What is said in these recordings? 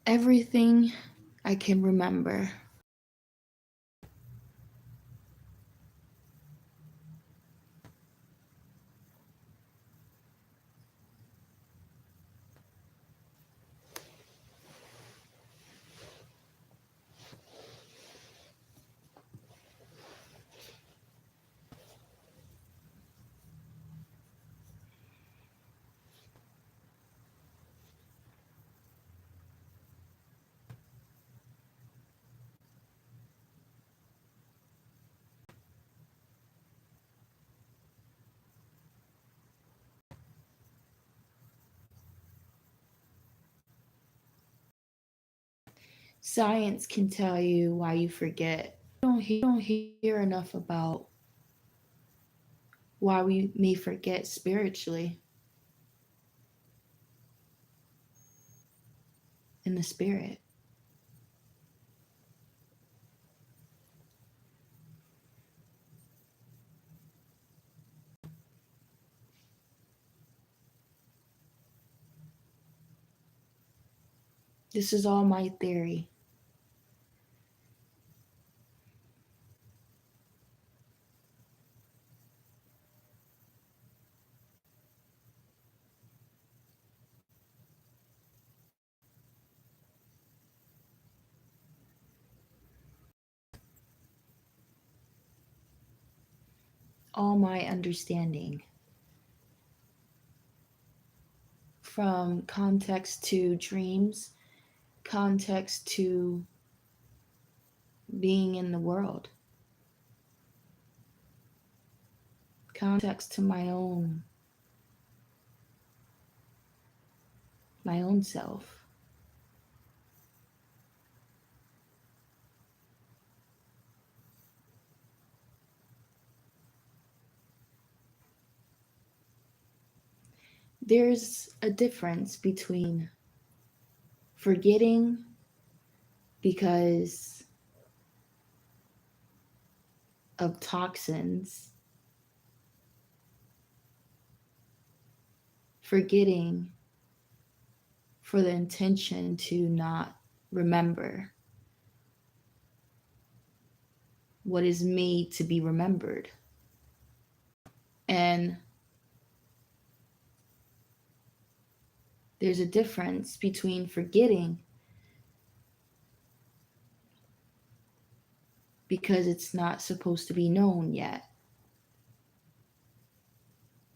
Everything I can remember. Science can tell you why you forget. You don't hear enough about why we may forget spiritually in the spirit. This is all my theory. All my understanding. From context to dreams, context to being in the world, context to my own self. There's a difference between forgetting because of toxins, forgetting for the intention to not remember what is made to be remembered. And there's a difference between forgetting because it's not supposed to be known yet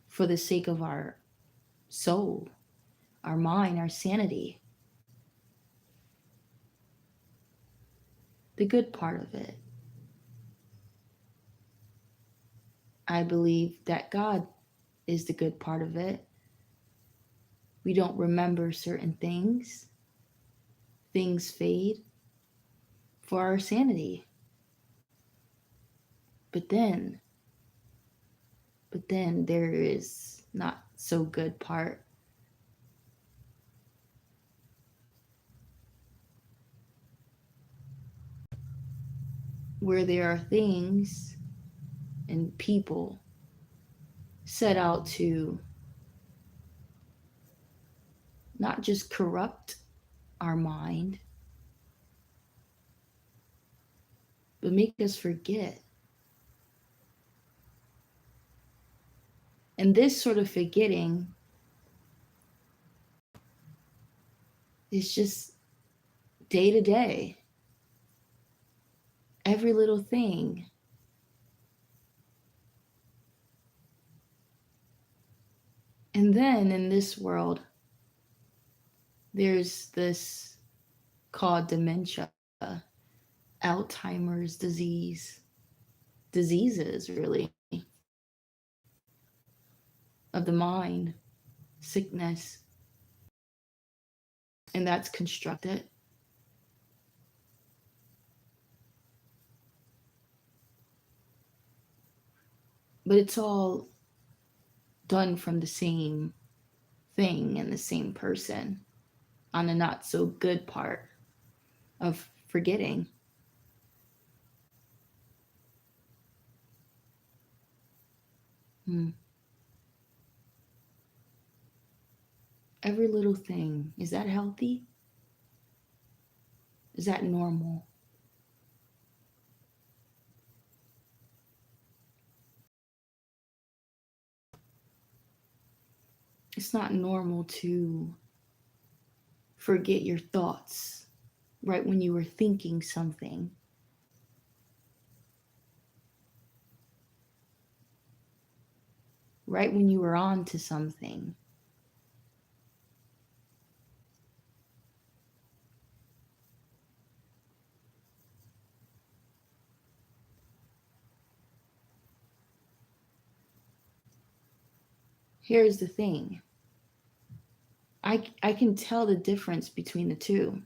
for the sake of our soul, our mind, our sanity, the good part of it. I believe that God is the good part of it. We don't remember certain things, things fade for our sanity. But then, but then there is not so good part where there are things and people set out to not just corrupt our mind, but make us forget. And this sort of forgetting is just day to day, every little thing. And then in this world, there's this called dementia, Alzheimer's disease, diseases really of the mind, sickness, and that's constructed. But it's all done from the same thing and the same person on the not so good part of forgetting. Hmm. Every little thing. Is that healthy? Is that normal? It's not normal to forget your thoughts right when you were thinking something. Right when you were on to something. Here's the thing. I can tell the difference between the two.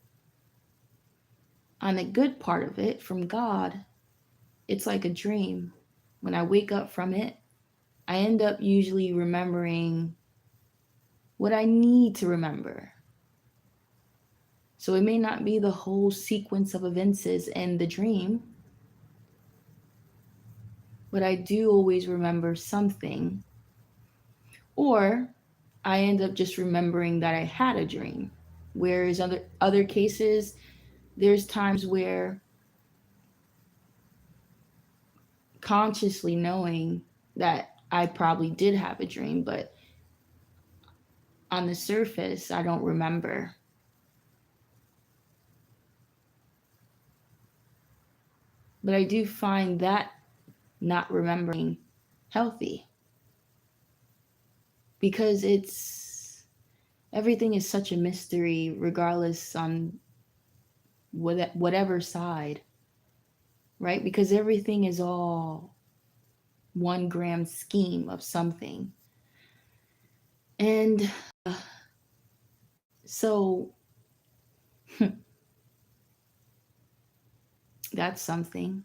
On the good part of it, from God, it's like a dream. When I wake up from it, I end up usually remembering what I need to remember. So it may not be the whole sequence of events in the dream, but I do always remember something. Or I end up just remembering that I had a dream. Whereas other cases, there's times where consciously knowing that I probably did have a dream, but on the surface, I don't remember. But I do find that not remembering healthy because it's everything is such a mystery, regardless on whatever side, right? Because everything is all one grand scheme of something. And so that's something.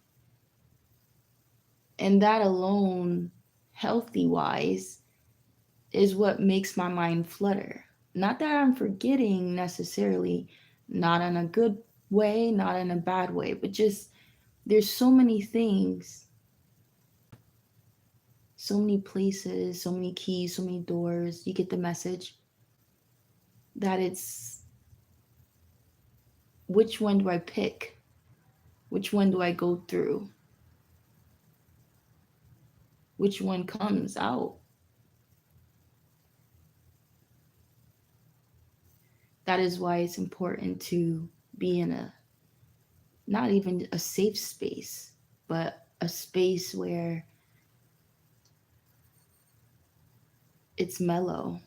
And that alone, healthy wise, is what makes my mind flutter. Not that I'm forgetting necessarily, not in a good way, not in a bad way, but just there's so many things, so many places, so many keys, so many doors. You get the message that it's which one do I pick? Which one do I go through? Which one comes out? That is why it's important to be in a not even a safe space, but a space where it's mellow.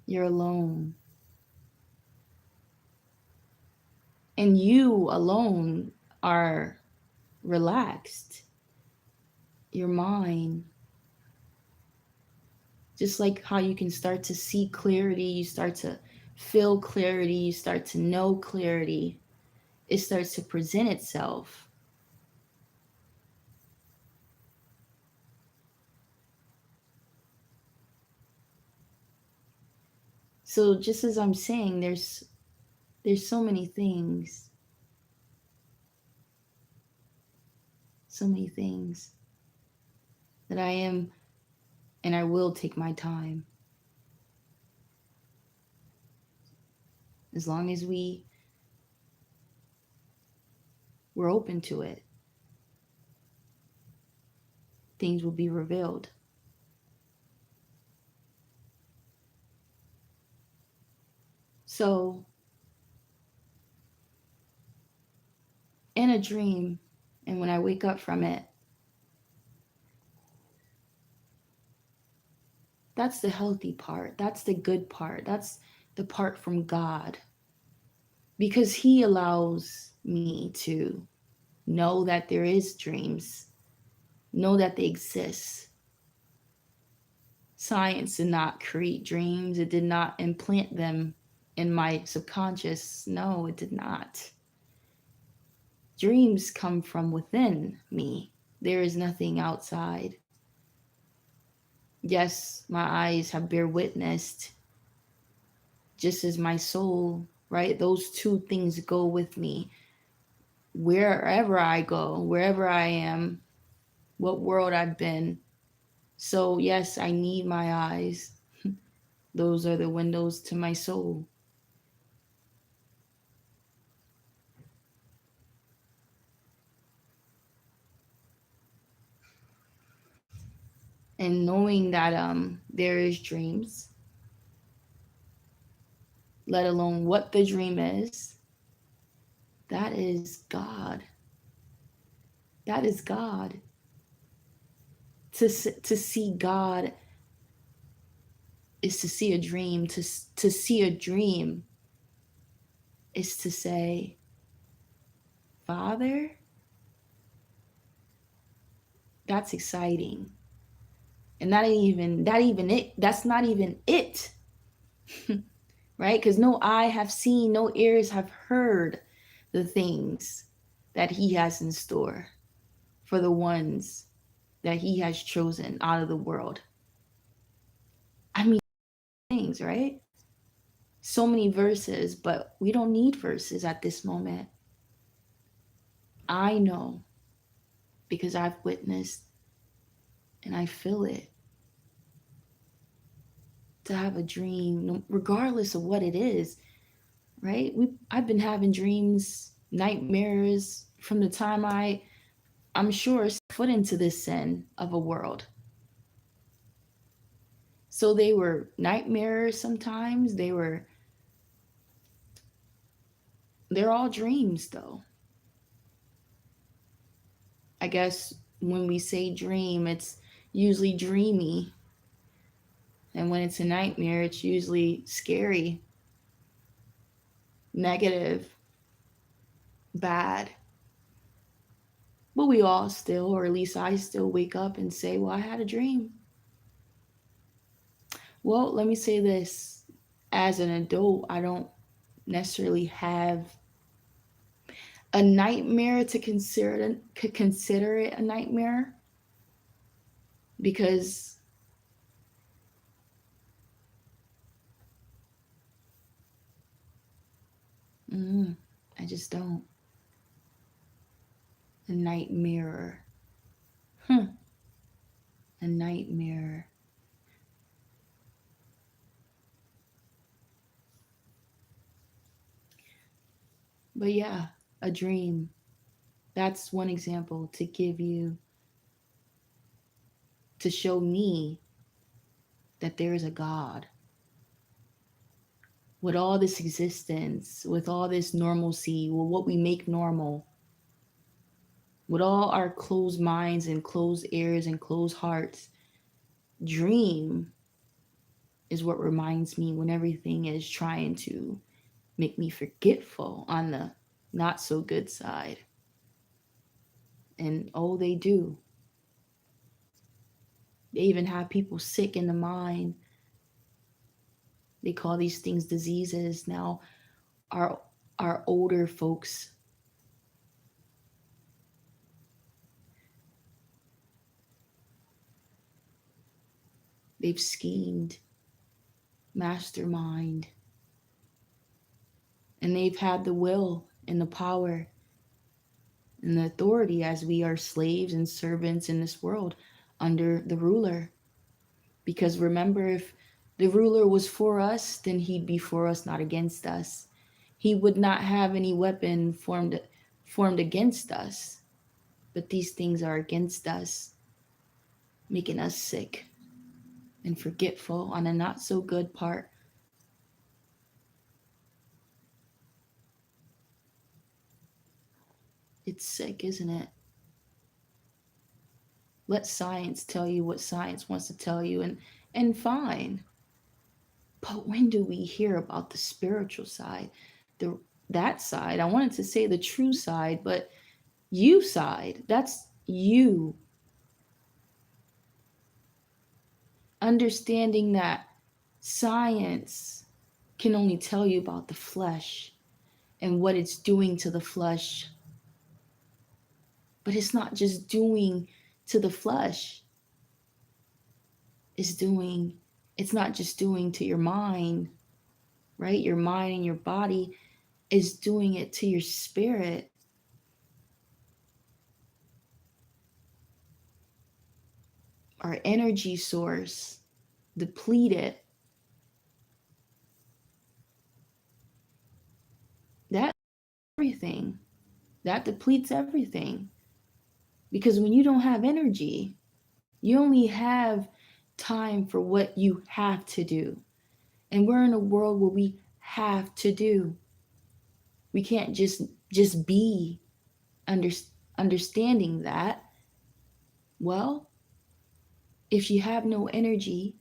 You're alone. And you alone are relaxed. Your mind, just like how you can start to see clarity, you start to feel clarity, you start to know clarity, it starts to present itself. So just as I'm saying, there's so many things, so many things that I am and I will take my time. As long as we're open to it, things will be revealed. So, in a dream, and when I wake up from it, that's the healthy part. That's the good part. That's the part from God. Because He allows me to know that there is dreams, know that they exist. Science did not create dreams, it did not implant them in my subconscious. No, it did not. Dreams come from within me. There is nothing outside. Yes, my eyes have bear witnessed, just as my soul, right? Those two things go with me wherever I go, wherever I am, what world I've been. So, yes, I need my eyes. Those are the windows to my soul. and knowing that there is dreams, let alone what the dream is, that is God. That is God. To see God is to see a dream. To see a dream is to say, Father, that's exciting. And that's not even it. Right? Because no eye have seen, no ears have heard the things that he has in store for the ones that he has chosen out of the world. I mean, things, right? So many verses, but we don't need verses at this moment. I know because I've witnessed and I feel it. To have a dream, regardless of what it is, right? I've been having dreams, nightmares from the time I'm sure set foot into this sin of a world. So they were nightmares sometimes. They're all dreams though. I guess when we say dream, it's usually dreamy. And when it's a nightmare, it's usually scary, negative, bad. But we all still, or at least I still, wake up and say, well, I had a dream. Well, let me say this. As an adult, I don't necessarily have a nightmare to consider it a nightmare because I just don't. A nightmare. A nightmare. But yeah, a dream. That's one example to give you, to show me that there is a God. With all this existence, with all this normalcy, with what we make normal, with all our closed minds and closed ears and closed hearts, dream is what reminds me when everything is trying to make me forgetful on the not so good side. And oh, they do. They even have people sick in the mind. They call these things diseases. Now, our our older folks, they've schemed, mastermind, and they've had the will and the power and the authority as we are slaves and servants in this world under the ruler. Because remember, if the ruler was for us, then he'd be for us, not against us. He would not have any weapon formed against us. But these things are against us, making us sick and forgetful on a not so good part. It's sick, isn't it? Let science tell you what science wants to tell you, and fine. But when do we hear about the spiritual side? The that side, I wanted to say the true side, but you side, that's you. Understanding that science can only tell you about the flesh and what it's doing to the flesh. But it's not just doing to the flesh. It's not just doing to your mind, right? Your mind and your body is doing it to your spirit. Our energy source depleted. That everything. That depletes everything. Because when you don't have energy, You only have time for what you have to do. And we're in a world where we have to do. We can't just be under, understanding that. Well, if you have no energy,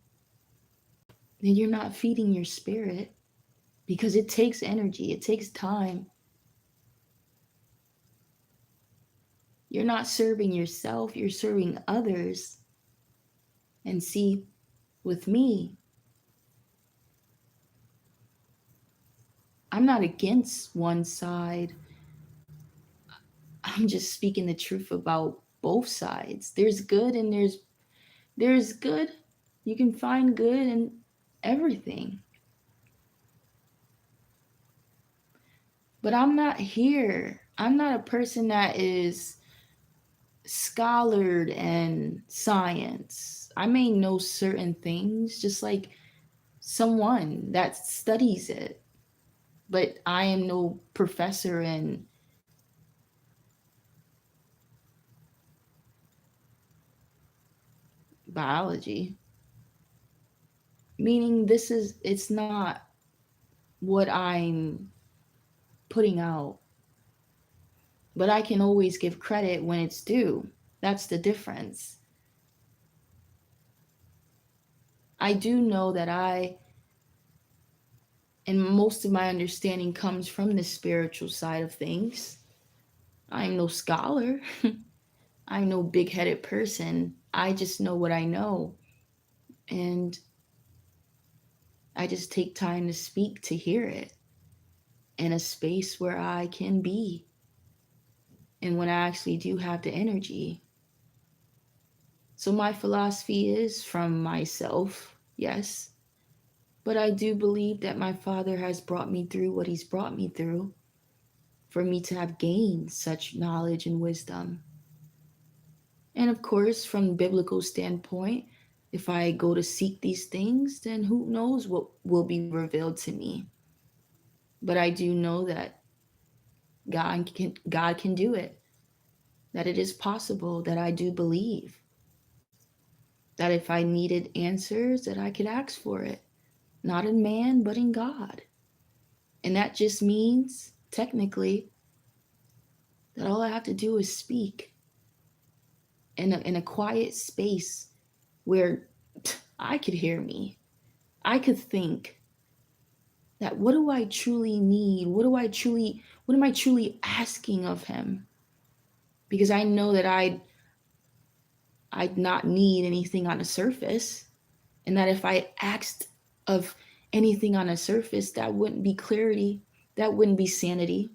then you're not feeding your spirit because it takes energy, it takes time. You're not serving yourself, you're serving others. And see, with me, I'm not against one side. I'm just speaking the truth about both sides. There's good and there's good. You can find good in everything. But I'm not here. I'm not a person that is scholared in science. I may know certain things just like someone that studies it, but I am no professor in biology. Meaning it's not what I'm putting out, but I can always give credit when it's due. That's the difference. I do know that and most of my understanding comes from the spiritual side of things. I'm no scholar. I'm no big headed person. I just know what I know. And I just take time to speak to hear it in a space where I can be. And when I actually do have the energy. So my philosophy is from myself, yes. But I do believe that my Father has brought me through what He's brought me through for me to have gained such knowledge and wisdom. And of course, from biblical standpoint, if I go to seek these things, then who knows what will be revealed to me. But I do know that God can do it. That it is possible, that I do believe. That if I needed answers, that I could ask for it. Not in man, but in God. And that just means, technically, that all I have to do is speak in a quiet space where I could hear me. I could think that what do I truly need? What am I truly asking of him? Because I know that I'd not need anything on the surface. And that if I asked of anything on the surface, that wouldn't be clarity. That wouldn't be sanity.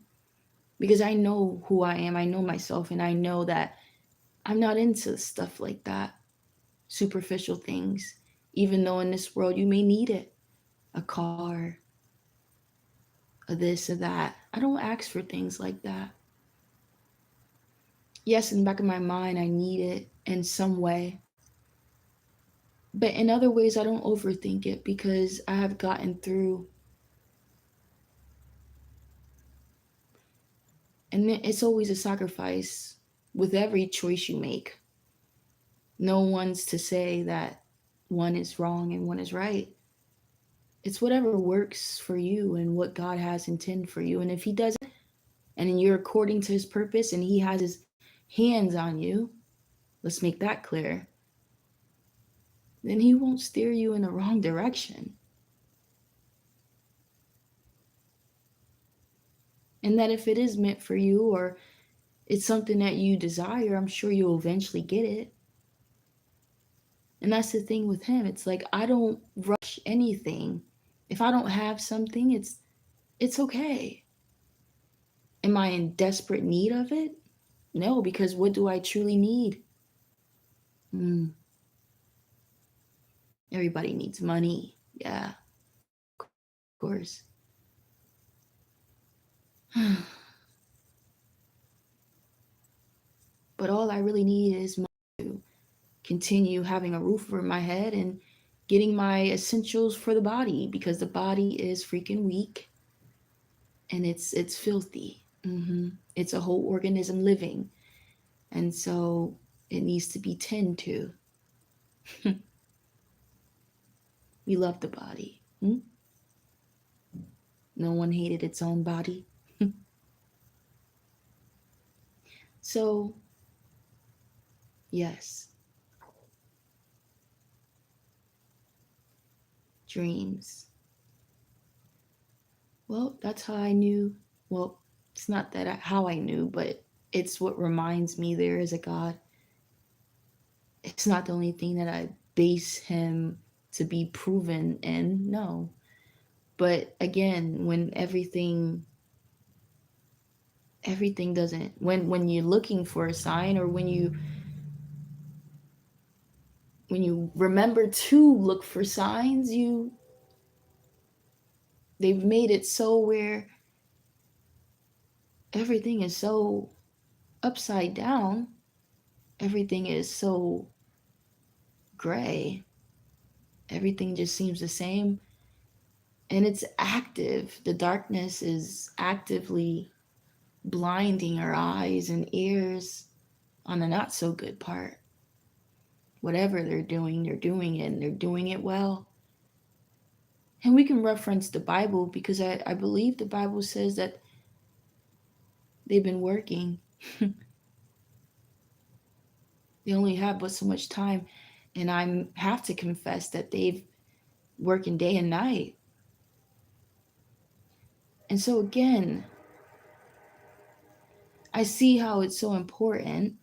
Because I know who I am. I know myself. And I know that I'm not into stuff like that. Superficial things. Even though in this world you may need it. A car, a this or that. I don't ask for things like that. Yes, in the back of my mind, I need it in some way. But in other ways, I don't overthink it because I have gotten through. And it's always a sacrifice with every choice you make. No one's to say that one is wrong and one is right. It's whatever works for you and what God has intended for you. And if He does it, and you're according to His purpose and He has His hands on you, let's make that clear, then He won't steer you in the wrong direction. And that if it is meant for you or it's something that you desire, I'm sure you'll eventually get it. And that's the thing with Him. It's like I don't rush anything. If I don't have something, it's okay. Am I in desperate need of it? No, because what do I truly need? Everybody needs money. Yeah, of course. But all I really need is money to continue having a roof over my head and getting my essentials for the body because the body is freaking weak and it's filthy. It's a whole organism living, and so it needs to be tended to. We love the body. Hmm? No one hated its own body. So, yes, dreams. Well, that's how I knew. Well, it's not that how I knew, but it's what reminds me there is a God. It's not the only thing that I base him to be proven in. No. But again, when everything doesn't, when you're looking for a sign, or when you remember to look for signs, they've made it so where everything is so upside down, everything is so gray, everything just seems the same, and it's active. The darkness is actively blinding our eyes and ears on the not so good part. Whatever they're doing it, and they're doing it well. And we can reference the Bible because I believe the Bible says that they've been working. They only have but so much time. And I have to confess that they've working day and night. And so again, I see how it's so important,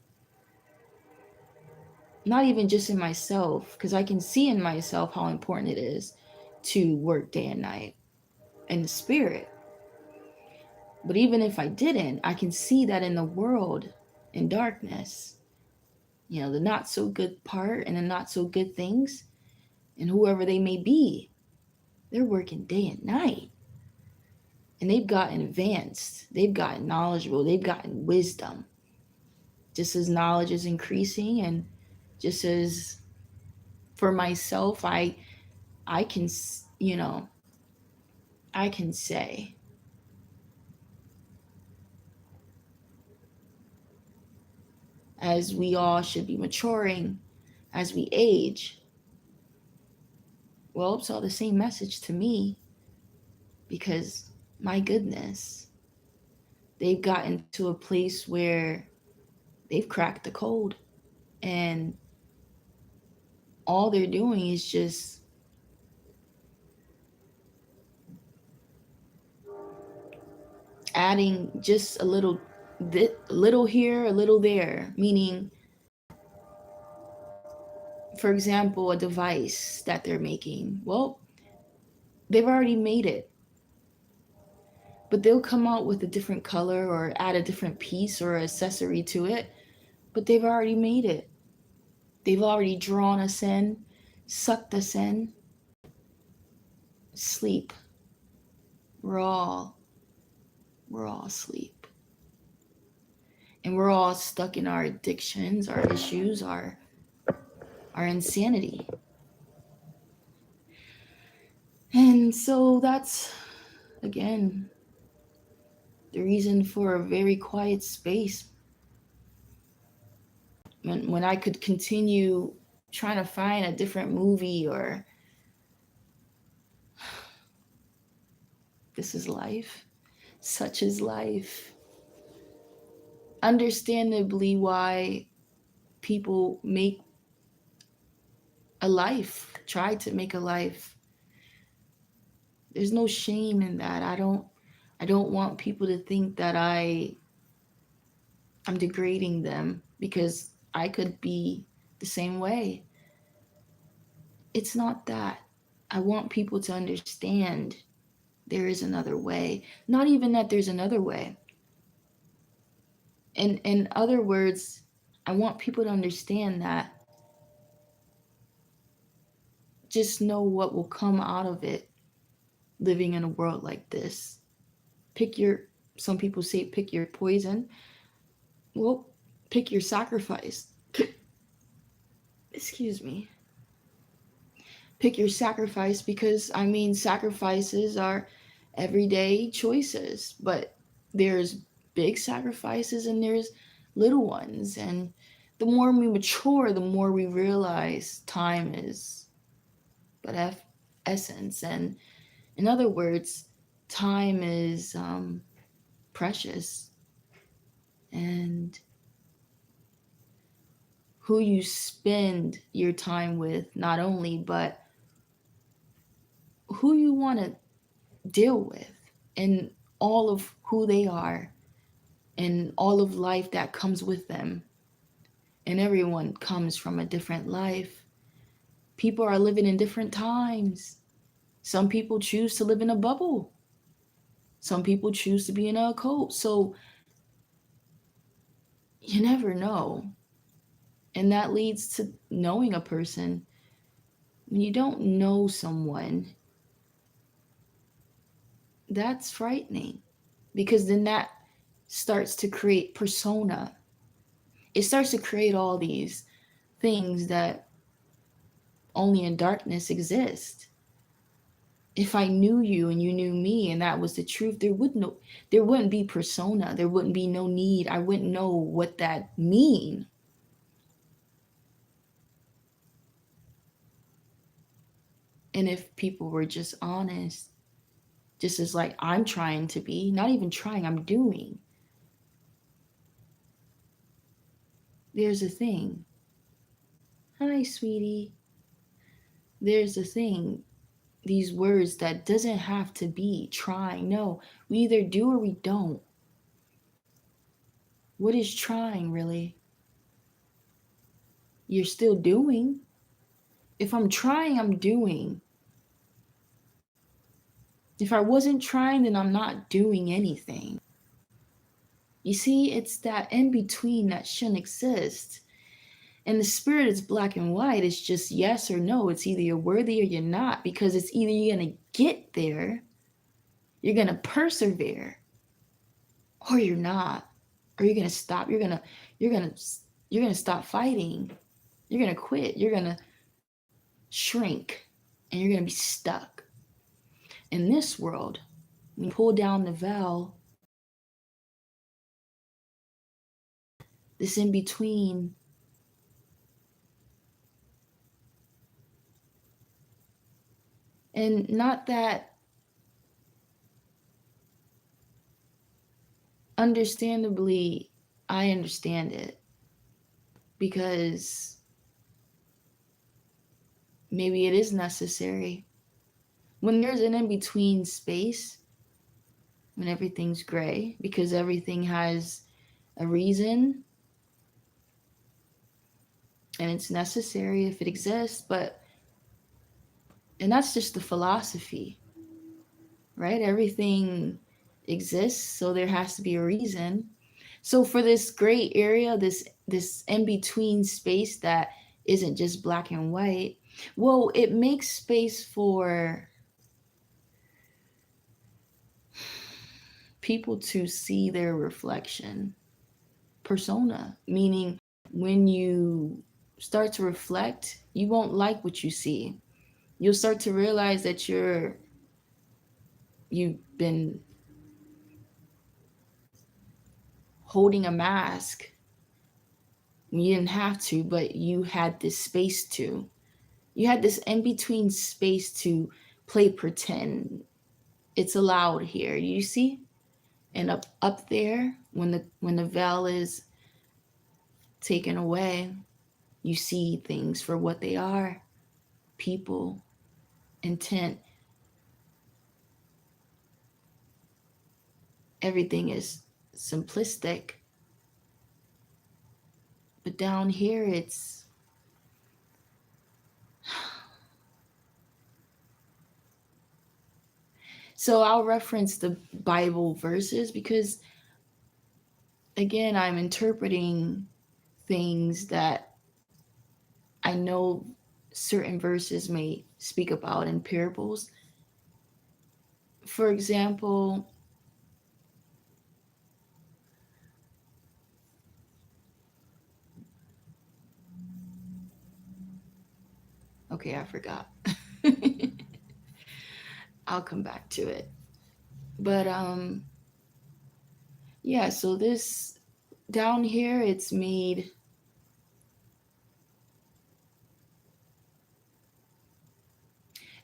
not even just in myself, because I can see in myself how important it is to work day and night in the spirit. But even if I didn't, I can see that in the world, in darkness, the not so good part and the not so good things, and whoever they may be, they're working day and night. And they've gotten advanced, they've gotten knowledgeable, they've gotten wisdom. Just as knowledge is increasing, and just as for myself, I can, I can say as we all should be maturing as we age. Well, it's all the same message to me, because my goodness, they've gotten to a place where they've cracked the code, and all they're doing is just adding just a little here, a little there, meaning, for example, a device that they're making. Well, they've already made it, but they'll come out with a different color or add a different piece or accessory to it, but they've already made it. They've already drawn us in, sucked us in. Sleep. We're all asleep. And we're all stuck in our addictions, our issues, our insanity. And so that's, again, the reason for a very quiet space. When I could continue trying to find a different movie, or this is life, such is life. Understandably, why people make a life, try to make a life. There's no shame in that. I don't want people to think that I'm degrading them, because I could be the same way. It's not that. I want people to understand there is another way. Not even that there's another way. In other words, I want people to understand that just know what will come out of it living in a world like this. Some people say pick your poison. Well, pick your sacrifice. Excuse me. Pick your sacrifice, because sacrifices are everyday choices, but there's big sacrifices and there's little ones, and the more we mature, the more we realize time is but essence. And in other words, time is precious. And who you spend your time with, not only, but who you want to deal with, and all of who they are, and all of life that comes with them. And everyone comes from a different life. People are living in different times. Some people choose to live in a bubble. Some people choose to be in a cult. So you never know. And that leads to knowing a person. When you don't know someone, that's frightening, because then that starts to create persona. It starts to create all these things that only in darkness exist. If I knew you and you knew me and that was the truth, there wouldn't be persona. There wouldn't be no need. I wouldn't know what that mean. And if people were just honest, just as like I'm trying to be, not even trying, I'm doing. There's a thing. Hi, sweetie. There's a thing. These words that doesn't have to be trying. No, we either do or we don't. What is trying really? You're still doing. If I'm trying, I'm doing. If I wasn't trying, then I'm not doing anything. You see, it's that in between that shouldn't exist. And the spirit is black and white. It's just yes or no. It's either you're worthy or you're not, because it's either you're going to get there, you're going to persevere, or you're not. Or you're going to stop. You're going to stop fighting. You're going to quit. You're going to shrink, and you're going to be stuck. In this world, when you pull down the veil, this in between, and not that understandably I understand it, because maybe it is necessary. When there's an in between space, when everything's gray, because everything has a reason and it's necessary if it exists, and that's just the philosophy, right? Everything exists, so there has to be a reason. So for this gray area, this in between space that isn't just black and white, well, it makes space for people to see their reflection. Persona, meaning when you start to reflect, you won't like what you see. You'll start to realize that you've been holding a mask. You didn't have to, but you had this space to. You had this in between space to play pretend. It's allowed here. You see? And up there, when the veil is taken away, you see things for what they are. People, intent. Everything is simplistic. But down here, it's so I'll reference the Bible verses because, again, I'm interpreting things that I know certain verses may speak about in parables. For example, okay, I forgot. I'll come back to it. But yeah, so this down here, it's made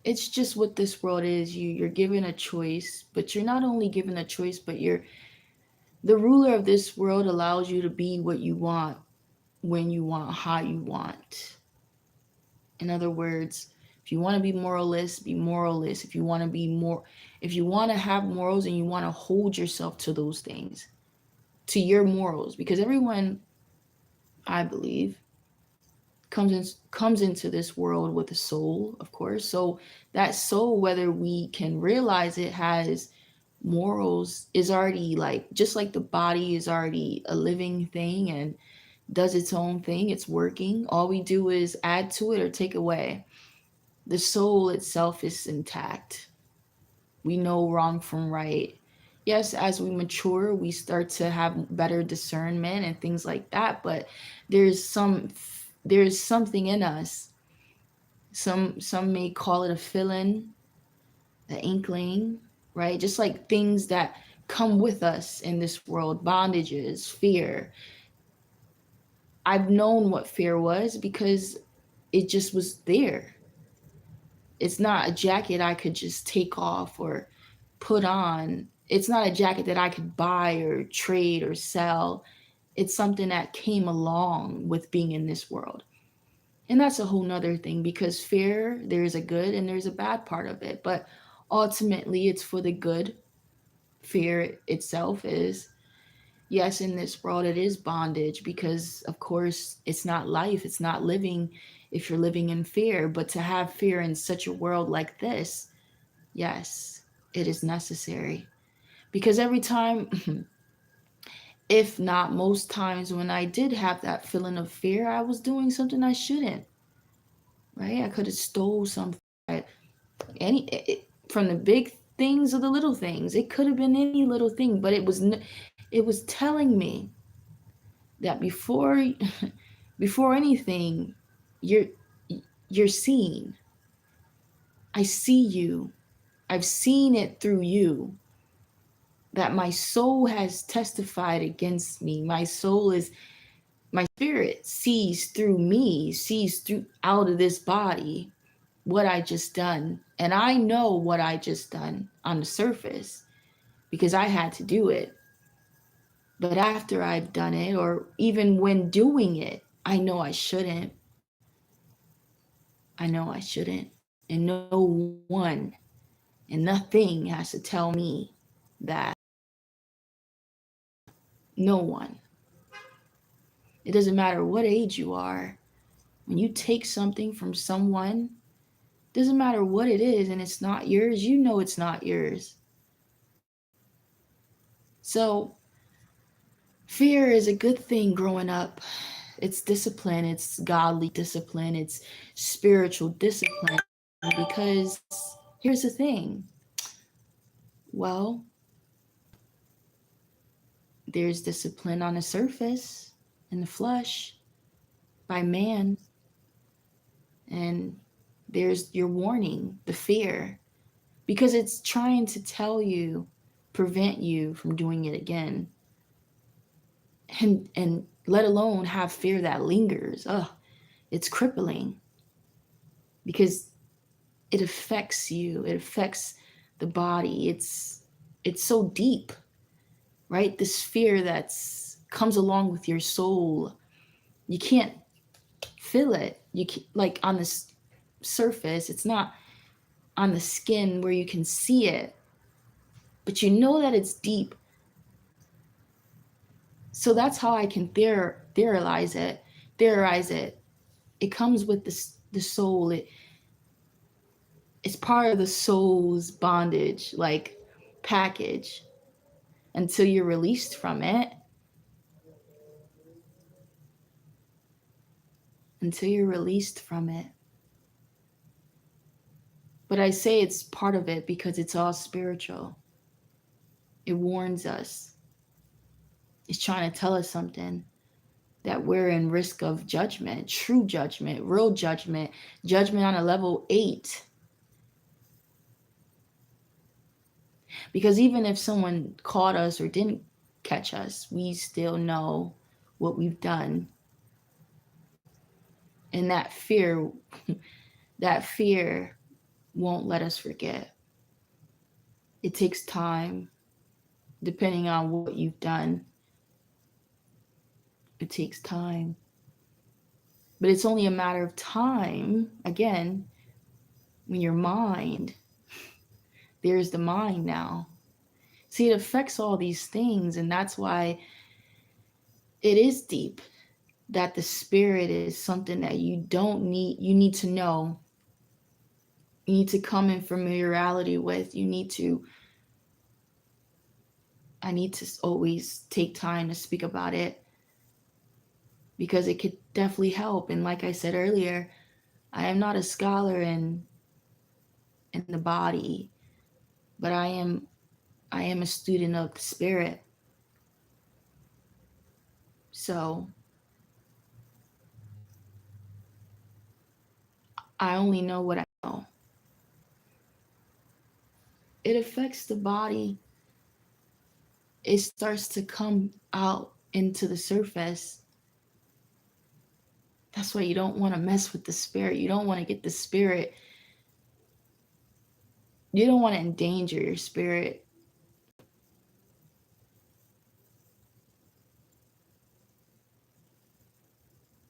it's just what this world is. You're given a choice, but you're not only given a choice, but you're the ruler of this world allows you to be what you want, when you want, how you want. In other words, if you want to be moralist, be moralist. If you want to be more, if you want to have morals and you want to hold yourself to those things, to your morals, because everyone, I believe, comes into this world with a soul, of course. So that soul, whether we can realize it, has morals, is already like, just like the body is already a living thing and does its own thing, it's working. All we do is add to it or take away. The soul itself is intact. We know wrong from right. Yes, as we mature, we start to have better discernment and things like that, but there's some there's something in us. Some may call it a feeling, the inkling, right? Just like things that come with us in this world, bondages, fear. I've known what fear was because it just was there. It's not a jacket I could just take off or put on. It's not a jacket that I could buy or trade or sell. It's something that came along with being in this world. And that's a whole nother thing, because fear, there's a good and there's a bad part of it. But ultimately, it's for the good. Fear itself is, yes, in this world, it is bondage because, of course, it's not life, it's not living if you're living in fear. But to have fear in such a world like this, yes, it is necessary. Because every time, if not most times, when I did have that feeling of fear, I was doing something I shouldn't, right? I could have stole something. From the big things or the little things. It could have been any little thing, but it was telling me that before anything, you're you're seen. I see you. I've seen it through you. That my soul has testified against me. My soul is my spirit sees through me, sees through out of this body what I just done. And I know what I just done on the surface because I had to do it. But after I've done it, or even when doing it, I know I shouldn't. I know I shouldn't. And no one and nothing has to tell me that. No one. It doesn't matter what age you are. When you take something from someone, doesn't matter what it is and it's not yours, you know it's not yours. So fear is a good thing growing up. It's discipline, it's godly discipline, it's spiritual discipline. Because here's the thing, well, there's discipline on the surface, in the flesh, by man, and there's your warning, the fear, because it's trying to tell you, prevent you from doing it again. And let alone have fear that lingers. It's crippling because it affects you, it affects the body. It's so deep, right? This fear that's comes along with your soul. You can't feel it. You can, like on the surface, it's not on the skin where you can see it, but you know that it's deep. So that's how I can theorize it. Theorize it. It comes with the soul. It's part of the soul's bondage, like package, until you're released from it. Until you're released from it. But I say it's part of it because it's all spiritual. It warns us. It's trying to tell us something, that we're in risk of judgment, true judgment, real judgment, judgment on a level 8. Because even if someone caught us or didn't catch us, we still know what we've done. And that fear, that fear won't let us forget. It takes time, depending on what you've done. It takes time. But it's only a matter of time, again, when your mind, there's the mind now. See, it affects all these things, and that's why it is deep. That the spirit is something that you need to know. You need to come in familiarity with. I need to always take time to speak about it because it could definitely help. And like I said earlier, I am not a scholar in the body, but I am a student of the spirit. So I only know what I know. It affects the body. It starts to come out into the surface. That's why you don't want to mess with the spirit. You don't want to get the spirit. You don't want to endanger your spirit.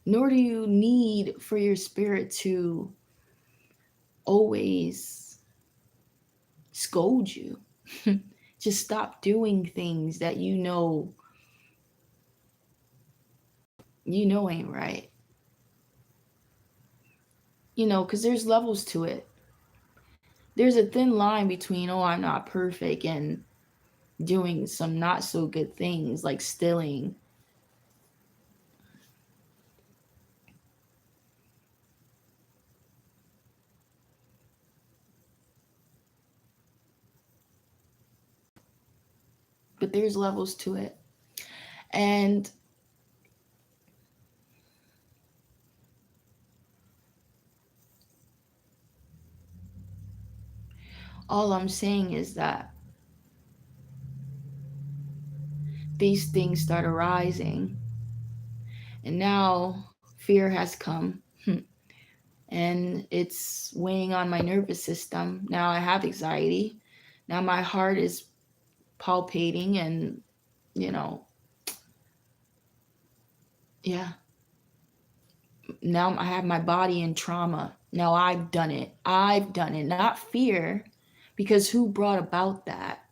Nor do you need for your spirit to always scold you. Just stop doing things that you know ain't right. Because there's levels to it. There's a thin line between, oh, I'm not perfect, and doing some not so good things like stealing. But there's levels to it. And all I'm saying is that these things start arising. And now fear has come. And it's weighing on my nervous system. Now I have anxiety. Now my heart is palpating and, you know, yeah. Now I have my body in trauma. Now I've done it. I've done it. Not fear, because who brought about that?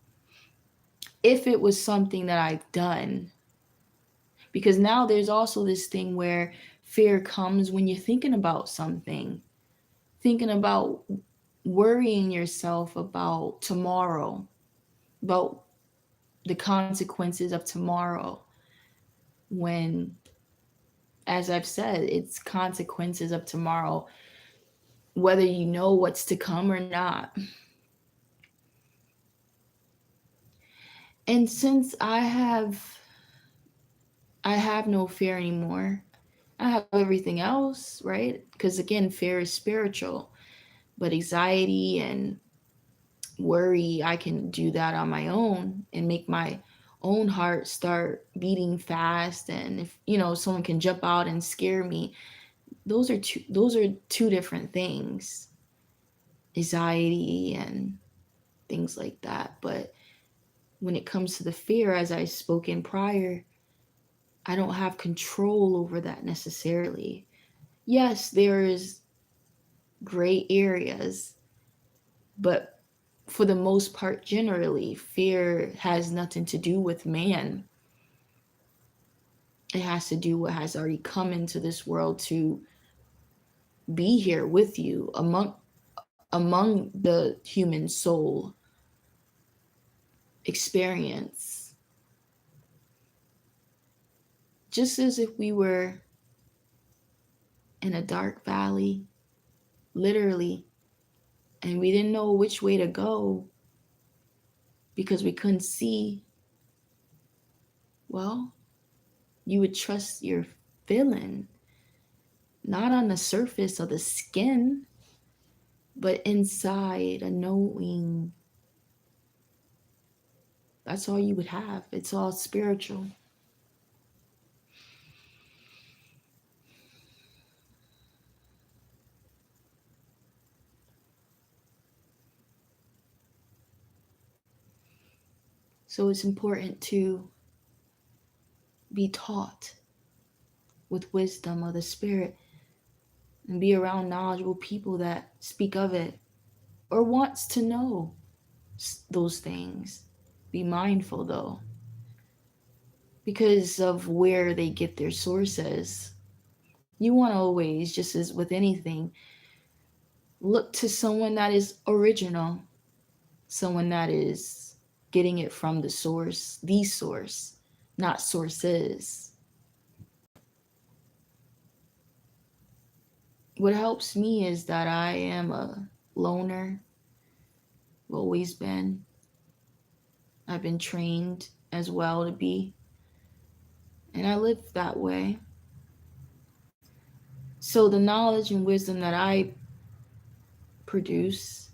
If it was something that I've done, because now there's also this thing where fear comes when you're thinking about something, thinking about worrying yourself about tomorrow, about the consequences of tomorrow. When, as I've said, it's consequences of tomorrow, whether you know what's to come or not. And since I have no fear anymore. I have everything else, right? Because again, fear is spiritual, but anxiety and worry, I can do that on my own and make my own heart start beating fast. And if someone can jump out and scare me, those are two different things. Anxiety and things like that. But when it comes to the fear, as I spoke in prior, I don't have control over that necessarily. Yes, there is gray areas, but for the most part, generally, fear has nothing to do with man. It has to do what has already come into this world to be here with you among the human soul experience. Just as if we were in a dark valley, literally, and we didn't know which way to go because we couldn't see, well, you would trust your feeling, not on the surface of the skin, but inside a knowing. That's all you would have. It's all spiritual. So it's important to be taught with wisdom of the Spirit and be around knowledgeable people that speak of it or wants to know those things. Be mindful though, because of where they get their sources. You want to always, just as with anything, look to someone that is original, someone that is getting it from the source, not sources. What helps me is that I am a loner, always been. I've been trained as well to be, and I live that way. So the knowledge and wisdom that I produce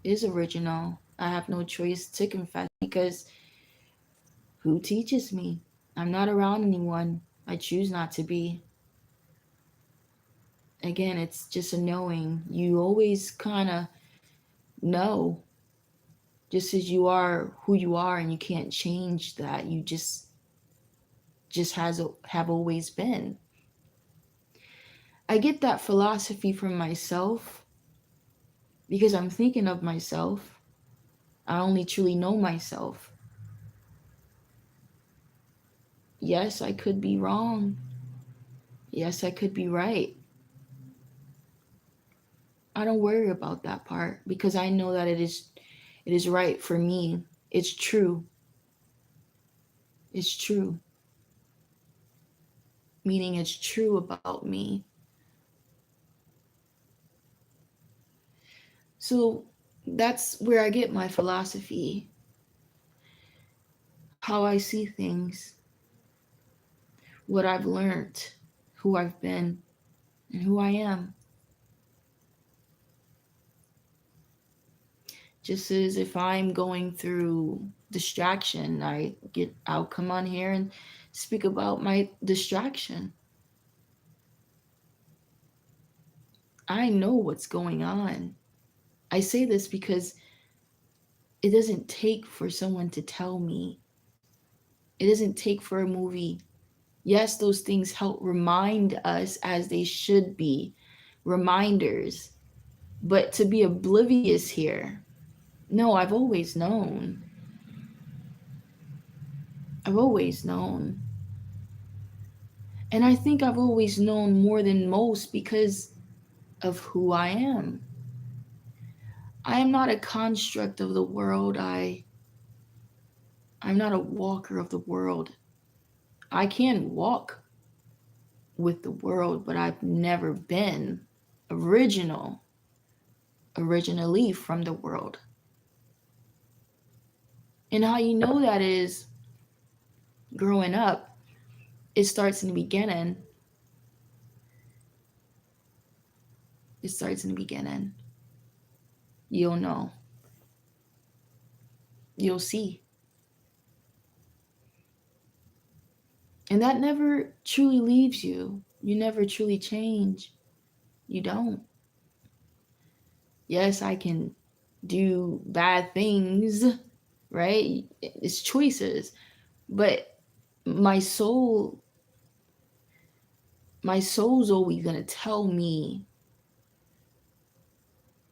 is original. I have no choice to confess because who teaches me? I'm not around anyone. I choose not to be. Again, it's just a knowing. You always kind of know, just as you are who you are, and you can't change that. You just have always been. I get that philosophy from myself because I'm thinking of myself. I only truly know myself. Yes, I could be wrong. Yes, I could be right. I don't worry about that part because I know that it is right for me. It's true. It's true. Meaning it's true about me. So that's where I get my philosophy, how I see things, what I've learned, who I've been, and who I am. Just as if I'm going through distraction, I'll come on here and speak about my distraction. I know what's going on. I say this because it doesn't take for someone to tell me. It doesn't take for a movie. Yes, those things help remind us as they should be reminders, but to be oblivious here, no, I've always known. I've always known. And I think I've always known more than most because of who I am. I am not a construct of the world. I'm not a walker of the world. I can walk with the world, but I've never been originally from the world. And how you know that is growing up, it starts in the beginning. It starts in the beginning. You'll know. You'll see. And that never truly leaves you. You never truly change. You don't. Yes, I can do bad things, right? It's choices. But my soul, my soul's always going to tell me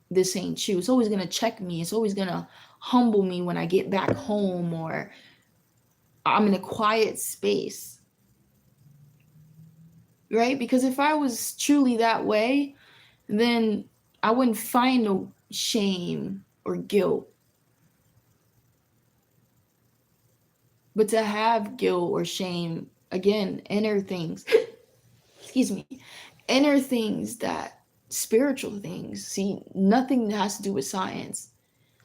this ain't true. It's always going to check me. It's always going to humble me when I get back home or I'm in a quiet space. Right? Because if I was truly that way, then I wouldn't find no shame or guilt. But to have guilt or shame, again, inner things, excuse me, inner things that spiritual things. See, nothing that has to do with science,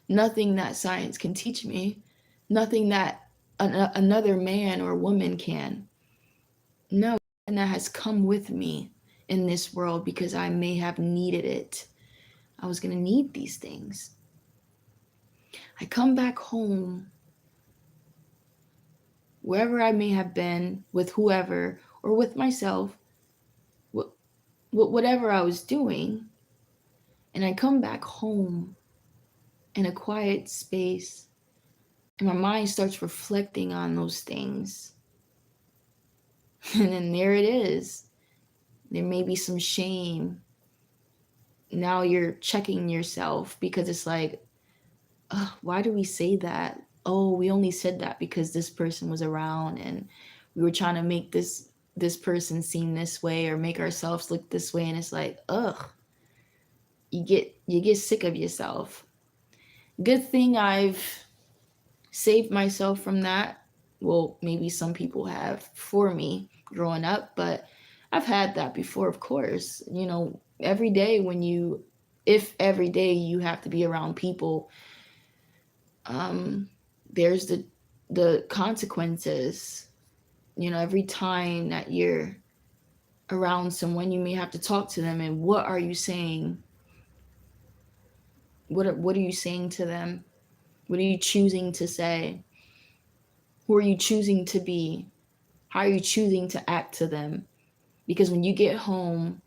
nothing that science can teach me, nothing that another man or woman can. No, and that has come with me in this world because I may have needed it. I was going to need these things. I come back home, wherever I may have been, with whoever or with myself, whatever I was doing, and I come back home in a quiet space And my mind starts reflecting on those things. And then there it is. There may be some shame. Now you're checking yourself because it's like, why do we say that? Oh, we only said that because this person was around and we were trying to make this person seem this way or make ourselves look this way. And it's like, ugh, you get sick of yourself. Good thing I've saved myself from that. Well, maybe some people have for me growing up, but I've had that before, of course. Every day if every day you have to be around people, um, there's the consequences. Every time that you're around someone, you may have to talk to them. And what are you saying? What are you saying to them? What are you choosing to say? Who are you choosing to be? How are you choosing to act to them? Because when you get home,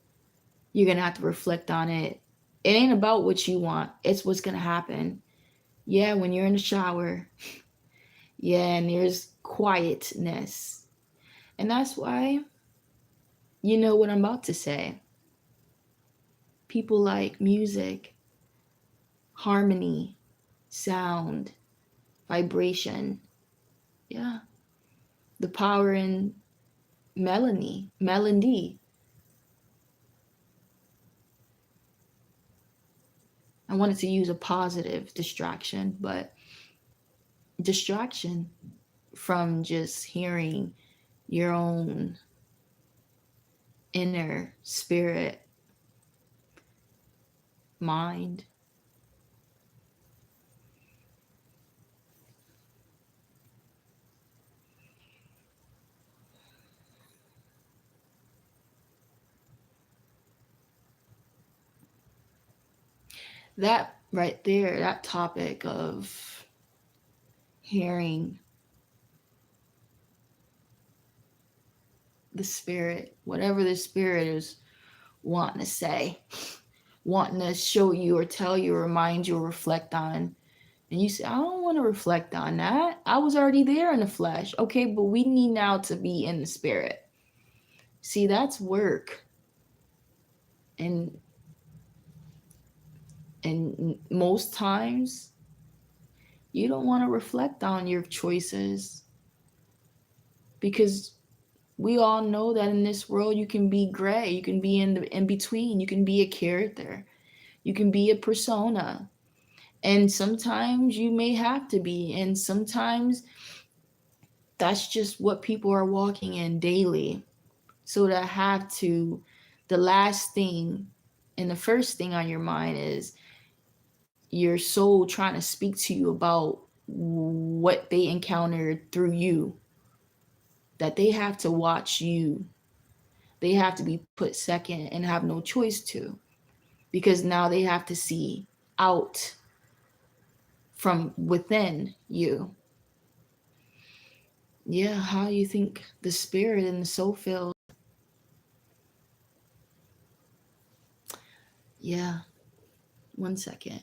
you're going to have to reflect on it. It ain't about what you want, it's what's going to happen. Yeah, when you're in the shower, yeah, and there's quietness. And that's why you know what I'm about to say. People like music, harmony, sound, vibration. Yeah, the power in melody. I wanted to use a positive distraction, but distraction from just hearing your own inner spirit, mind. That right there, that topic of hearing the spirit, whatever the spirit is wanting to say, wanting to show you or tell you or remind you or reflect on. And you say, I don't want to reflect on that. I was already there in the flesh. Okay, but we need now to be in the spirit. See, that's work. And most times you don't want to reflect on your choices because we all know that in this world you can be gray, you can be in between, you can be a character, you can be a persona. And sometimes you may have to be, and sometimes that's just what people are walking in daily. So to have to, the last thing and the first thing on your mind is your soul trying to speak to you about what they encountered through you, that they have to watch you. They have to be put second and have no choice to, because now they have to see out from within you. Yeah, how you think the spirit and the soul feels. Yeah, 1 second.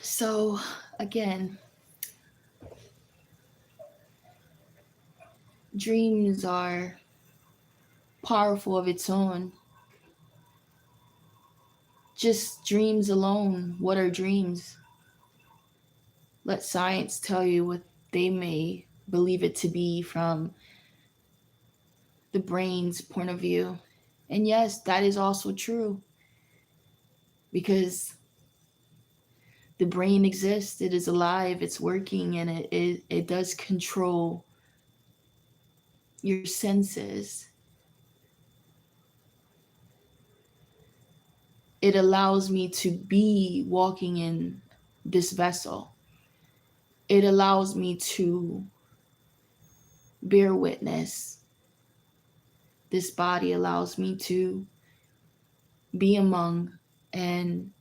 So, again, dreams are powerful of its own. Just dreams alone. What are dreams? Let science tell you what they may believe it to be from the brain's point of view. And yes, that is also true, because the brain exists, it is alive, it's working, and it does control your senses. It allows me to be walking in this vessel. It allows me to bear witness. This body allows me to be among and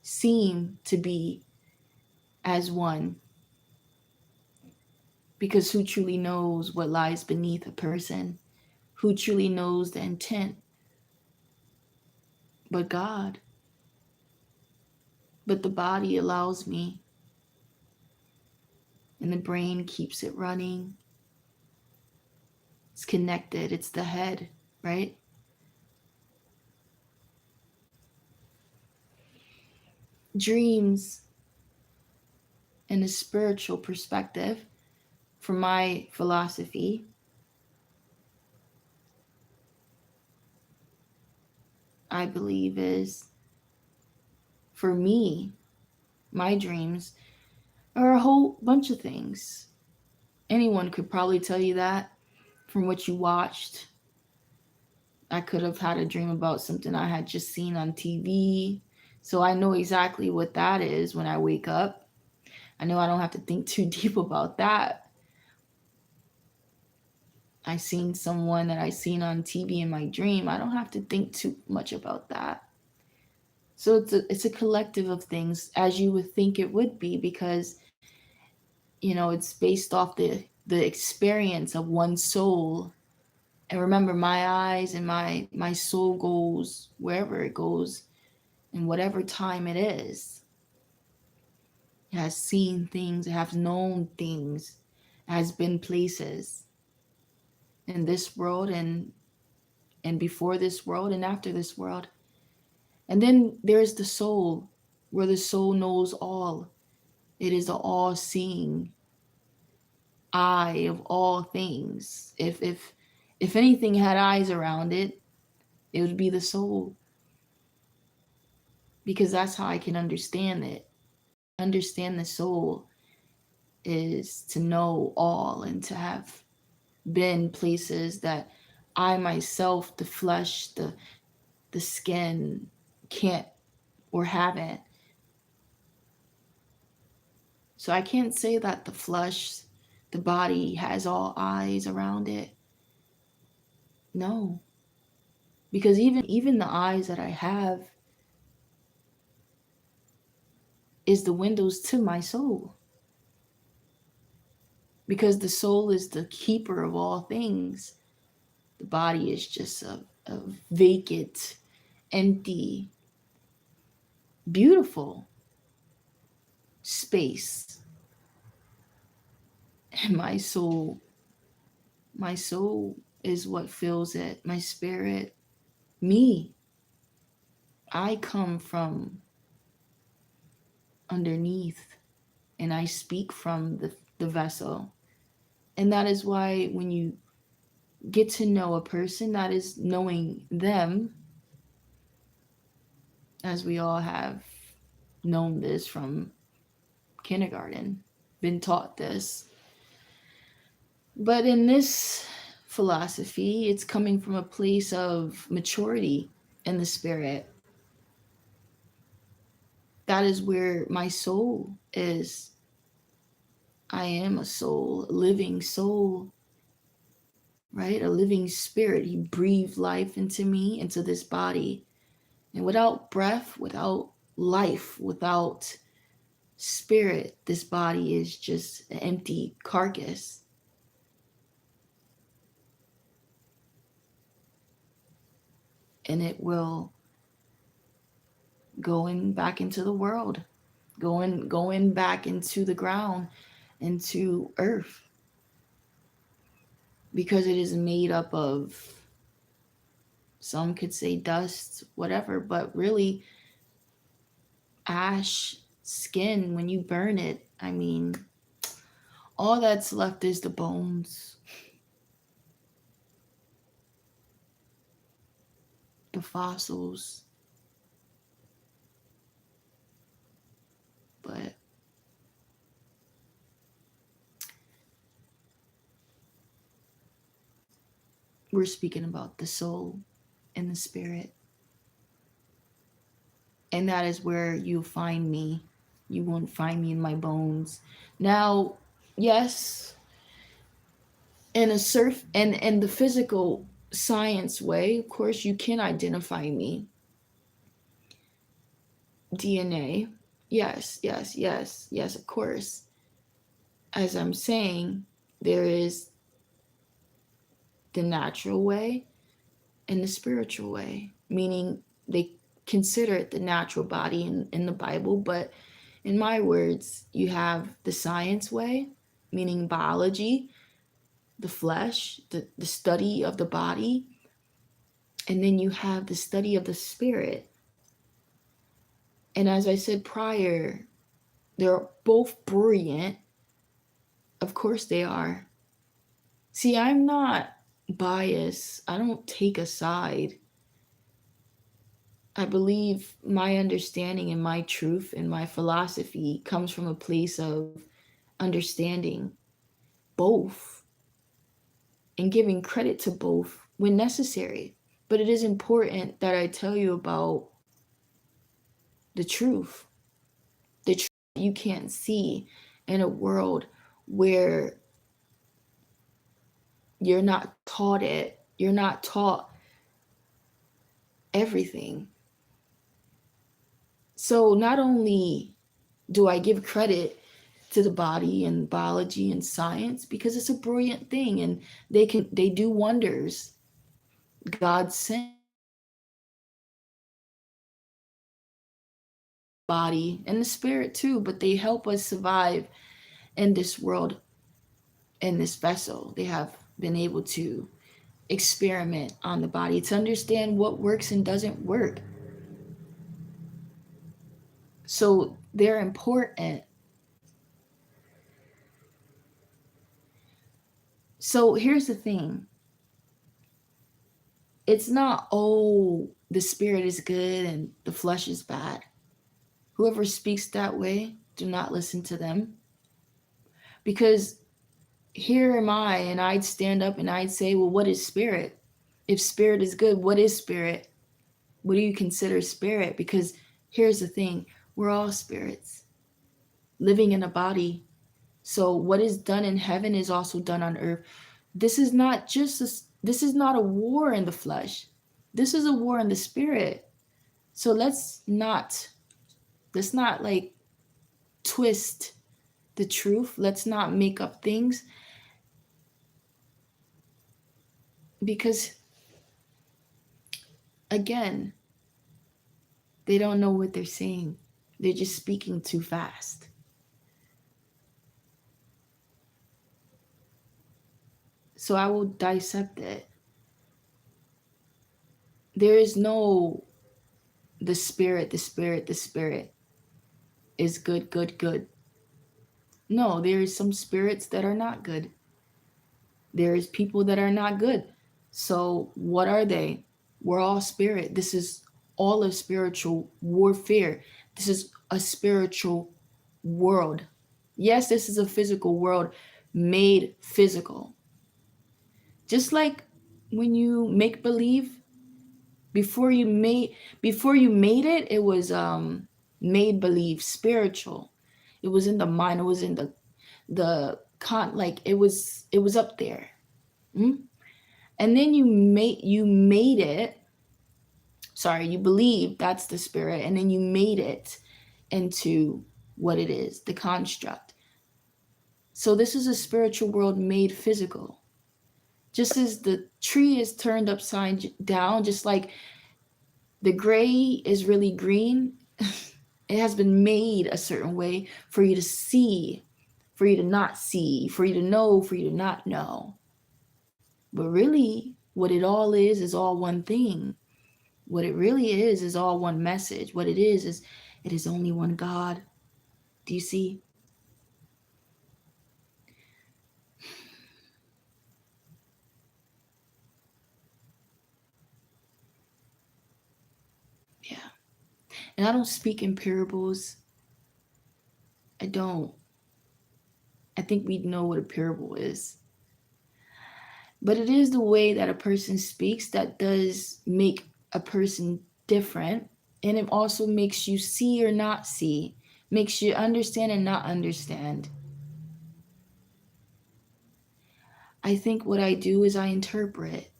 seem to be as one. Because who truly knows what lies beneath a person? Who truly knows the intent? But God. But the body allows me, and the brain keeps it running. It's connected, it's the head, right? Dreams, in a spiritual perspective, from my philosophy, I believe is, for me, my dreams are a whole bunch of things. Anyone could probably tell you that from what you watched. I could have had a dream about something I had just seen on TV. So I know exactly what that is when I wake up. I know I don't have to think too deep about that. I seen someone that I seen on TV in my dream. I don't have to think too much about that. So it's a collective of things, as you would think it would be, because it's based off the experience of one soul. And remember, my eyes and my soul goes wherever it goes, in whatever time it is. It has seen things, it has known things, it has been places in this world, and before this world and after this world. And then there's the soul, where the soul knows all. It is the all-seeing eye of all things. If anything had eyes around it, it would be the soul. Because that's how I can understand it. Understand the soul is to know all, and to have been places that I myself, the flesh, the skin, can't or haven't. So I can't say that the flesh, the body, has all eyes around it. No. Because even the eyes that I have is the windows to my soul. Because the soul is the keeper of all things. The body is just a vacant, empty, beautiful space. And my soul is what fills it. My spirit, me. I come from underneath, and I speak from the vessel. And that is why when you get to know a person, that is knowing them, as we all have known this from kindergarten, been taught this. But in this philosophy, it's coming from a place of maturity in the spirit. That is where my soul is. I am a soul, a living soul, right? A living spirit. He breathed life into me, into this body. And without breath, without life, without spirit, this body is just an empty carcass. And it will going back into the world, going back into the ground, into earth, because it is made up of, some could say dust, whatever, but really ash, skin. When you burn it, I mean, all that's left is the bones. the fossils. But we're speaking about the soul and the spirit. And that is where you'll find me. You won't find me in my bones. Now, yes, in a and the physical science way, of course, you can identify me. DNA. Yes, yes, yes, yes, of course. As I'm saying, there is the natural way and the spiritual way, meaning they consider it the natural body in the Bible, but in my words, you have the science way, meaning biology, the flesh, the study of the body, and then you have the study of the spirit. And as I said prior, they're both brilliant. Of course they are. See, I'm not biased. I don't take a side. I believe my understanding and my truth and my philosophy comes from a place of understanding both and giving credit to both when necessary. But it is important that I tell you about the truth, the truth you can't see in a world where you're not taught it, you're not taught everything. So not only do I give credit to the body and biology and science because it's a brilliant thing and they do wonders. God sent body and the spirit too, but they help us survive in this world, in this vessel. They have been able to experiment on the body to understand what works and doesn't work. So they're important. So here's the thing. It's not, oh, the spirit is good and the flesh is bad. Whoever speaks that way, do not listen to them. Because here am I, and I'd stand up and I'd say, well, what is spirit? If spirit is good, what is spirit? What do you consider spirit? Because here's the thing, we're all spirits living in a body. So what is done in heaven is also done on earth. This is not this is not a war in the flesh. This is a war in the spirit. So let's not like twist the truth. Let's not make up things because again, they don't know what they're saying. They're just speaking too fast. So I will dissect it. There is no the spirit, the spirit is good, good, good. No, there is some spirits that are not good. There is people that are not good. So what are they? We're all spirit. This is all of spiritual warfare. This is a spiritual world. Yes, this is a physical world made physical. Just like when you make believe, before you made it, it was made believe, spiritual. It was in the mind, it was in the like it was up there. Mm? And then you made it, sorry, you believe that's the spirit, and then you made it into what it is, the construct. So this is a spiritual world made physical. Just as the tree is turned upside down, just like the gray is really green, it has been made a certain way for you to see, for you to not see, for you to know, for you to not know. But really, what it all is all one thing. What it really is all one message. What it is it is only one God. Do you see? And I don't speak in parables. I don't. I think we know what a parable is. But it is the way that a person speaks that does make a person different. And it also makes you see or not see, makes you understand and not understand. I think what I do is I interpret,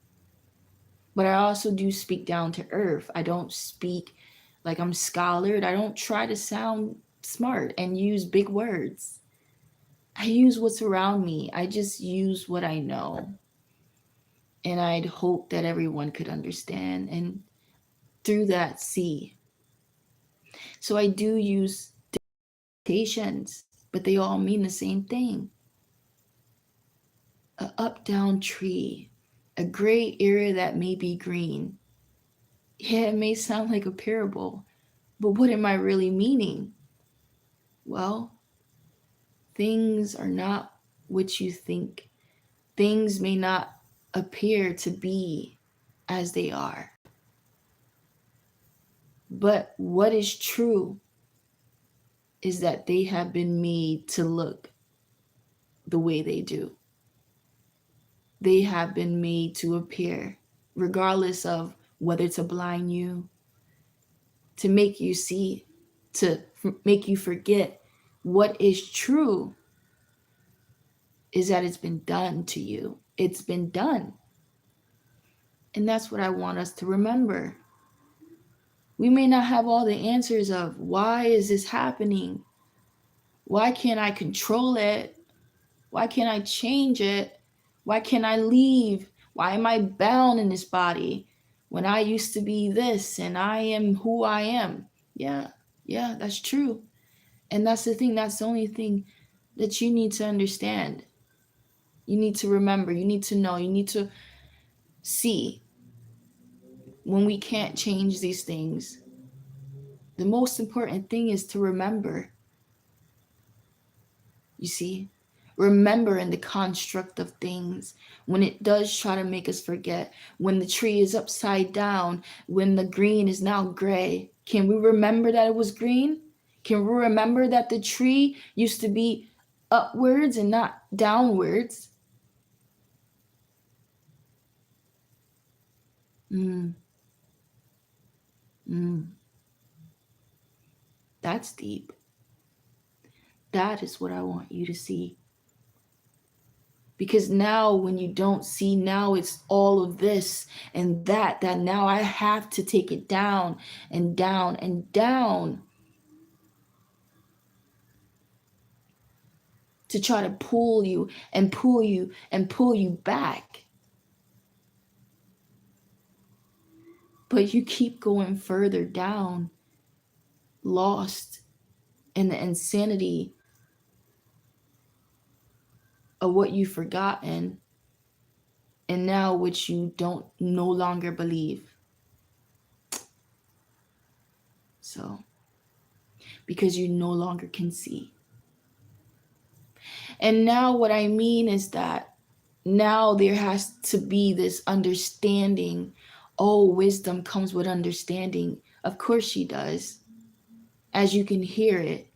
but I also do speak down to earth. I don't speak like I'm scholared. I don't try to sound smart and use big words. I use what's around me. I just use what I know. And I'd hope that everyone could understand and through that see. So I do use dictations, but they all mean the same thing. A up-down tree, a gray area that may be green. Yeah, it may sound like a parable, but what am I really meaning? Well, things are not what you think. Things may not appear to be as they are. But what is true is that they have been made to look the way they do. They have been made to appear, regardless of whether to blind you, to make you see, to make you forget. What is true is that it's been done to you. It's been done. And that's what I want us to remember. We may not have all the answers of why is this happening? Why can't I control it? Why can't I change it? Why can't I leave? Why am I bound in this body when I used to be this and I am who I am? Yeah, that's true. And that's the thing, that's the only thing that you need to understand. You need to remember, you need to know, you need to see when we can't change these things. The most important thing is to remember. You see? Remember in the construct of things when it does try to make us forget, when the tree is upside down, when the green is now gray. Can we remember that it was green? Can we remember that the tree used to be upwards and not downwards? Mm, mm. That's deep. That is what I want you to see. Because now when you don't see, now it's all of this and that now I have to take it down and down and down to try to pull you and pull you and pull you back. But you keep going further down, lost in the insanity of what you've forgotten and now which you don't no longer believe. So, because you no longer can see. And now what I mean is that now there has to be this understanding. Oh, wisdom comes with understanding. Of course she does. As you can hear it,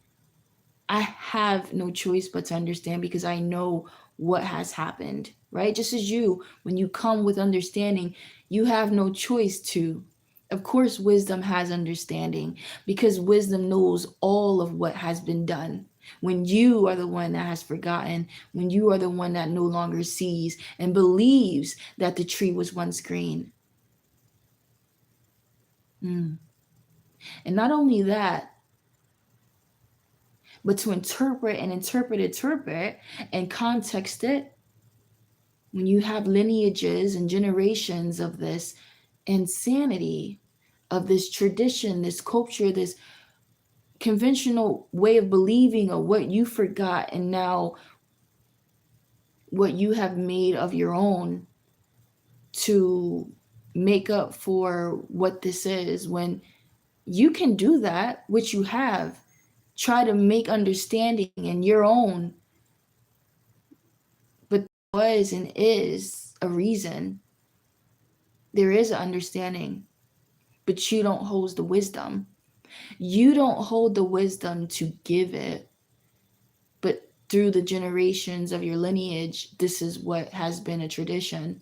I have no choice but to understand because I know what has happened, right? Just as you, when you come with understanding, you have no choice to. Of course, wisdom has understanding because wisdom knows all of what has been done. When you are the one that has forgotten, when you are the one that no longer sees and believes that the tree was once green. And not only that, but to interpret and context it, when you have lineages and generations of this insanity, of this tradition, this culture, this conventional way of believing of what you forgot and now what you have made of your own to make up for what this is, when you can do that, which you have, try to make understanding in your own, but there was and is a reason. There is an understanding, but you don't hold the wisdom. You don't hold the wisdom to give it, but through the generations of your lineage, this is what has been a tradition.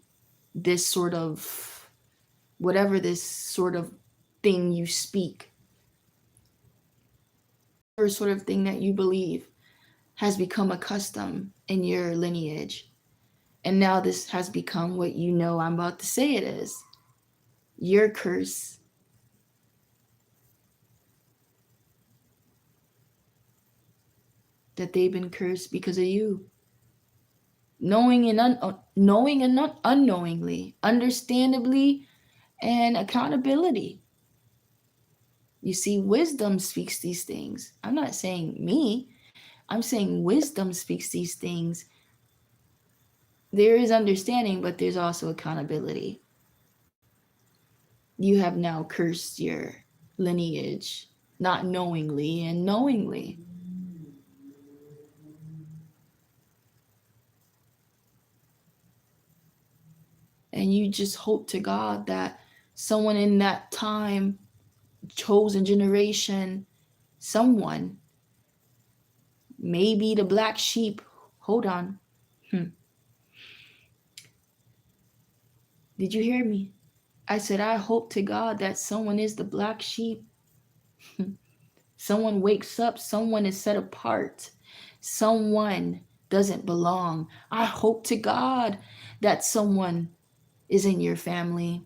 This sort of, whatever this sort of thing you speak, or sort of thing that you believe, has become a custom in your lineage. And now this has become what you know I'm about to say it is. Your curse. That they've been cursed because of you. Knowing and unknowingly, understandably, and accountability. You see, wisdom speaks these things. I'm not saying me. I'm saying wisdom speaks these things. There is understanding, but there's also accountability. You have now cursed your lineage, not knowingly and knowingly. And you just hope to God that someone in that time, chosen generation, someone, maybe the black sheep, hold on. Did you hear me? I said, I hope to God that someone is the black sheep. Someone wakes up, someone is set apart, someone doesn't belong. I hope to God that someone is in your family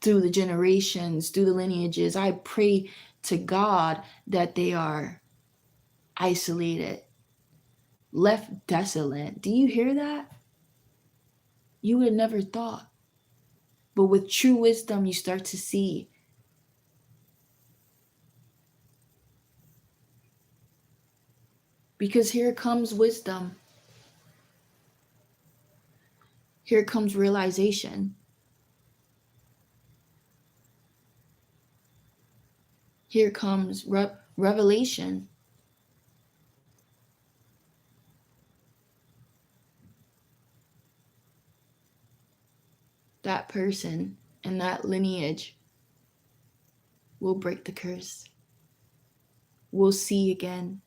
through the generations, through the lineages. I pray to God that they are isolated, left desolate. Do you hear that? You would have never thought. But with true wisdom, you start to see. Because here comes wisdom. Here comes realization. Here comes revelation. That person and that lineage will break the curse. We'll see again.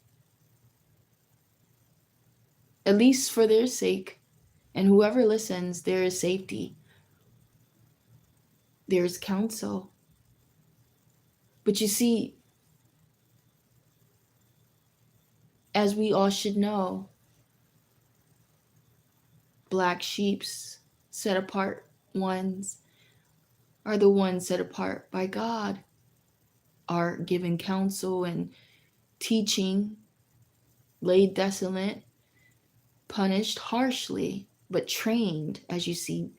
At least for their sake. And whoever listens, there is safety. There is counsel. But you see, as we all should know, black sheeps, set apart ones, are the ones set apart by God, are given counsel and teaching, laid desolate, punished harshly, but trained, as you see,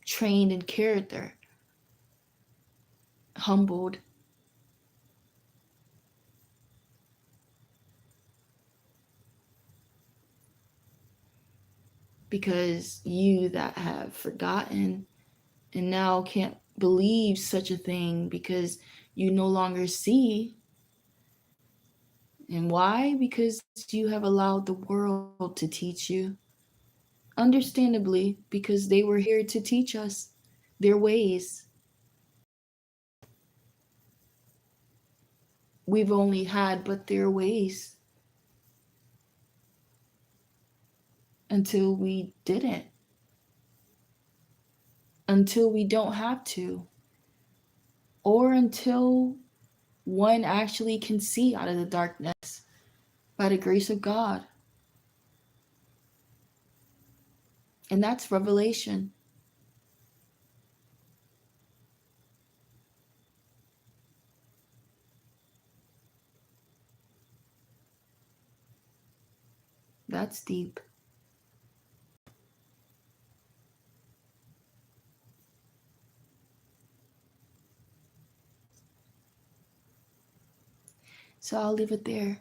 trained in character, humbled. Because you that have forgotten and now can't believe such a thing because you no longer see. And why? Because you have allowed the world to teach you. Understandably, because they were here to teach us their ways. We've only had but their ways until we didn't. Until we don't have to. Or until one actually can see out of the darkness by the grace of God. And that's revelation. That's deep. So I'll leave it there.